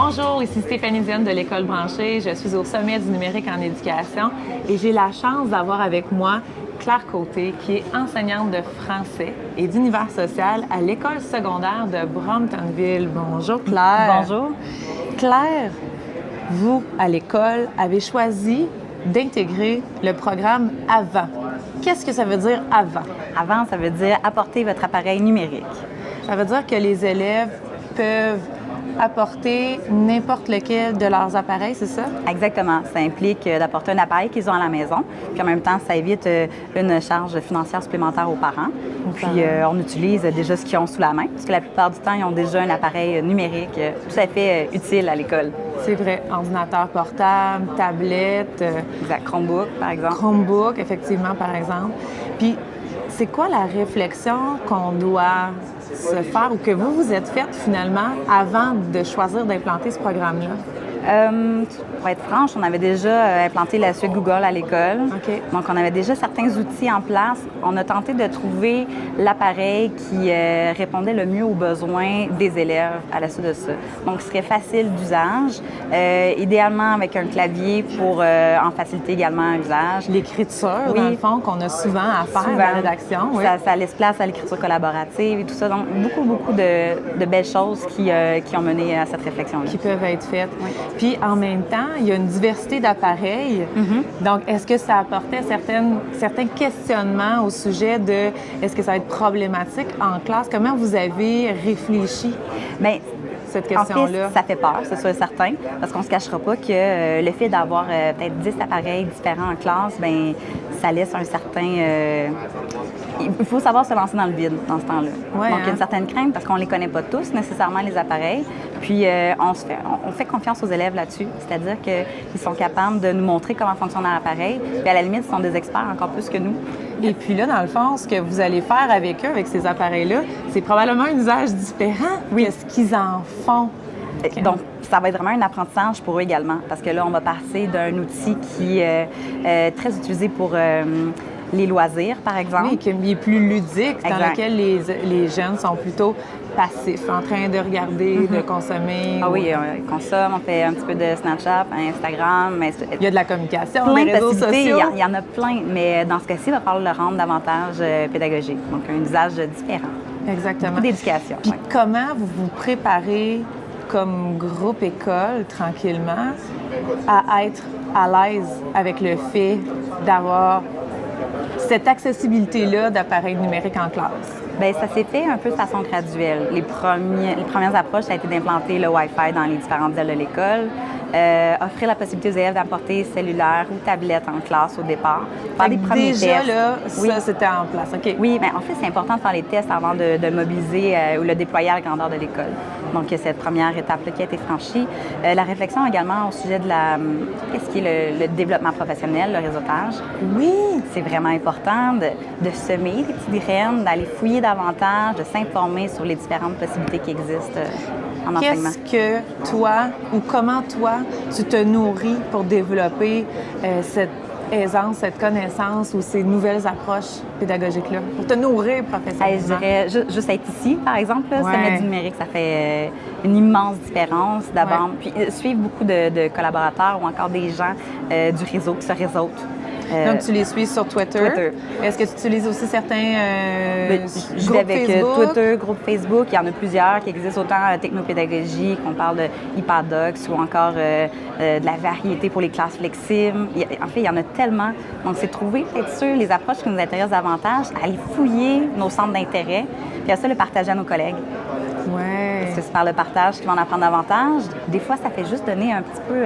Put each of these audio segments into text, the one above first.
Bonjour, ici Stéphanie Diane de l'École branchée. Je suis au sommet du numérique en éducation et j'ai la chance d'avoir avec moi Claire Côté, qui est enseignante de français et d'univers social à l'École secondaire de Bromptonville. Bonjour Claire. Bonjour. Claire, vous, à l'école, avez choisi d'intégrer le programme AVANT. Qu'est-ce que ça veut dire AVANT? AVANT, ça veut dire apporter votre appareil numérique. Ça veut dire que les élèves peuvent apporter n'importe lequel de leurs appareils, c'est ça? Exactement. Ça implique d'apporter un appareil qu'ils ont à la maison. Puis en même temps, ça évite une charge financière supplémentaire aux parents. Puis on utilise déjà ce qu'ils ont sous la main, parce que la plupart du temps, ils ont déjà un appareil numérique tout à fait utile à l'école. C'est vrai. Ordinateur portable, tablette. Exact. Chromebook, par exemple. Chromebook, effectivement, par exemple. Puis, c'est quoi la réflexion qu'on doit se faire ou que vous vous êtes faite finalement avant de choisir d'implanter ce programme-là? Pour être franche, on avait déjà implanté la suite Google à l'école. OK. Donc, on avait déjà certains outils en place. On a tenté de trouver l'appareil qui répondait le mieux aux besoins des élèves à la suite de ça. Donc, ce serait facile d'usage, idéalement avec un clavier pour en faciliter également l'usage. L'écriture, Oui. dans le fond, qu'on a souvent à faire Souvent. dans la rédaction. Oui. Ça laisse place à l'écriture collaborative et tout ça. Donc, beaucoup de belles choses qui ont mené à cette réflexion-là. Qui peuvent être faites. Oui. Puis, en même temps, il y a une diversité d'appareils. Donc, est-ce que ça apportait certains questionnements au sujet de est-ce que ça va être problématique en classe? Comment vous avez réfléchi Bien, cette en fait, question-là? ça fait peur, c'est sûr et certain, parce qu'on ne se cachera pas que le fait d'avoir peut-être 10 appareils différents en classe, bien, ça laisse un certain... il faut savoir se lancer dans le vide dans ce temps-là. Ouais, Donc, il y a une certaine crainte parce qu'on ne les connaît pas tous nécessairement, les appareils. Puis, on fait confiance aux élèves là-dessus, c'est-à-dire qu'ils sont capables de nous montrer comment fonctionne un appareil. Puis, à la limite, ils sont des experts encore plus que nous. Et puis là, dans le fond, ce que vous allez faire avec eux, avec ces appareils-là, c'est probablement un usage différent. Oui. Qu'est-ce qu'ils en font? Donc, ça va être vraiment un apprentissage pour eux également, parce que là, on va passer d'un outil qui est très utilisé pour les loisirs, par exemple. Oui, qui est plus ludique, dans Exact. lequel les jeunes sont plutôt passifs, en train de regarder, de consommer. Ah oui, on consomme, on fait un petit peu de Snapchat, Instagram. Il y a de la communication, plein des de réseaux possibilités. sociaux. Il y en a plein, mais dans ce cas-ci, il va falloir le rendre davantage pédagogique, donc un usage différent. Exactement. Beaucoup d'éducation. Puis ouais. comment vous vous préparez comme groupe école, tranquillement, à être à l'aise avec le fait d'avoir cette accessibilité-là d'appareils numériques en classe? Bien, ça s'est fait un peu de façon graduelle. Les premières approches, ça a été d'implanter le Wi-Fi dans les différentes ailes de l'école, offrir la possibilité aux élèves d'apporter cellulaire ou tablette en classe au départ, faire des premiers Déjà, tests. là, Oui. ça, c'était en place. OK. Oui, bien, en fait, c'est important de faire les tests avant de mobiliser ou le déployer à la grandeur de l'école. Donc, il y a cette première étape-là qui a été franchie. La réflexion également au sujet de qu'est-ce qui est le développement professionnel, le réseautage. Oui! C'est vraiment important de semer des petites graines, d'aller fouiller davantage, de s'informer sur les différentes possibilités qui existent en enseignement. Qu'est-ce que toi, ou comment toi, tu te nourris pour développer cette aisance, cette connaissance ou ces nouvelles approches pédagogiques-là? Pour te nourrir professionnellement? Je dirais, juste être ici, par exemple, là, Ouais. Sommet du numérique, ça fait une immense différence d'abord. Ouais. Puis suivre beaucoup de collaborateurs ou encore des gens du réseau qui se réseautent. Donc, tu les suis sur Twitter. Twitter. Est-ce que tu utilises aussi certains Je vais groupes avec Facebook? Twitter, groupe Facebook. Il y en a plusieurs qui existent autant technopédagogie, qu'on parle de Hypadox ou encore de la variété pour les classes flexibles. En fait, il y en a tellement. Donc, c'est trouver, être sûr, les approches qui nous intéressent davantage, aller fouiller nos centres d'intérêt, puis à ça, le partager à nos collègues. Ouais. Parce que c'est par le partage qu'ils vont en apprendre davantage. Des fois, ça fait juste donner un petit peu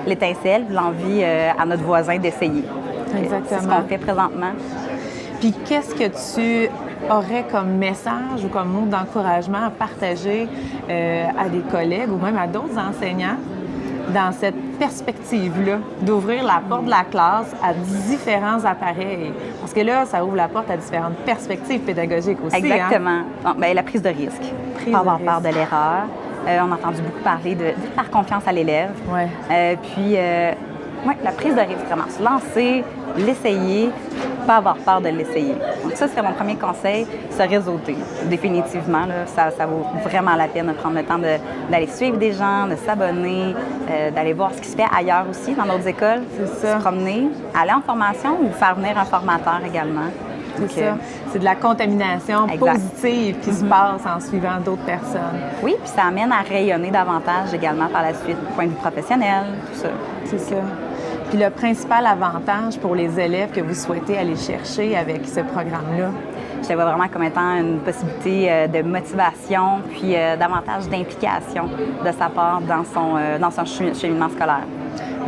l'étincelle, l'envie à notre voisin d'essayer. Exactement. C'est ce qu'on fait présentement. Puis qu'est-ce que tu aurais comme message ou comme mot d'encouragement à partager à des collègues ou même à d'autres enseignants dans cette perspective-là, d'ouvrir la porte de la classe à différents appareils? Parce que là, ça ouvre la porte à différentes perspectives pédagogiques aussi. Exactement. Hein? Bon, bien, la prise de risque. Pas avoir peur de l'erreur. On a entendu beaucoup parler de faire confiance à l'élève. Ouais. Puis, Oui, la prise de risque, vraiment. Se lancer, l'essayer, pas avoir peur de l'essayer. Donc ça serait mon premier conseil, se réseauter. Définitivement, là, ça vaut vraiment la peine de prendre le temps d'aller suivre des gens, de s'abonner, d'aller voir ce qui se fait ailleurs aussi, dans d'autres écoles. C'est ça. Se promener, aller en formation ou faire venir un formateur également. C'est ça. C'est de la contamination Exact. positive qui se passe en suivant d'autres personnes. Oui, puis ça amène à rayonner davantage également par la suite, du point de vue professionnel, tout ça. C'est ça. Puis le principal avantage pour les élèves que vous souhaitez aller chercher avec ce programme-là? Je le vois vraiment comme étant une possibilité de motivation, puis davantage d'implication de sa part dans son cheminement scolaire.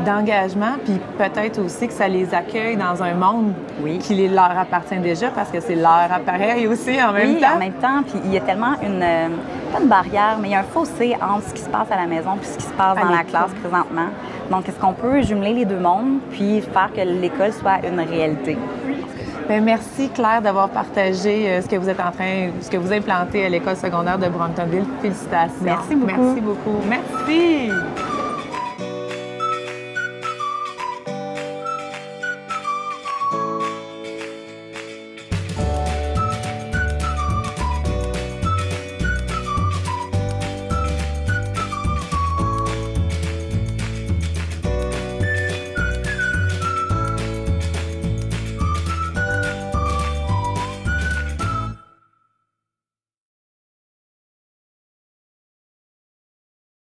D'engagement, puis peut-être aussi que ça les accueille dans un monde qui leur appartient déjà, parce que c'est leur appareil aussi en même temps. Oui, en même temps, puis il y a tellement pas une barrière, mais il y a un fossé entre ce qui se passe à la maison puis ce qui se passe dans la classe présentement. Donc, est-ce qu'on peut jumeler les deux mondes puis faire que l'école soit une réalité? Bien, merci Claire d'avoir partagé ce que vous implantez à l'école secondaire de Bromptonville. Félicitations. Merci beaucoup. Merci beaucoup. Merci.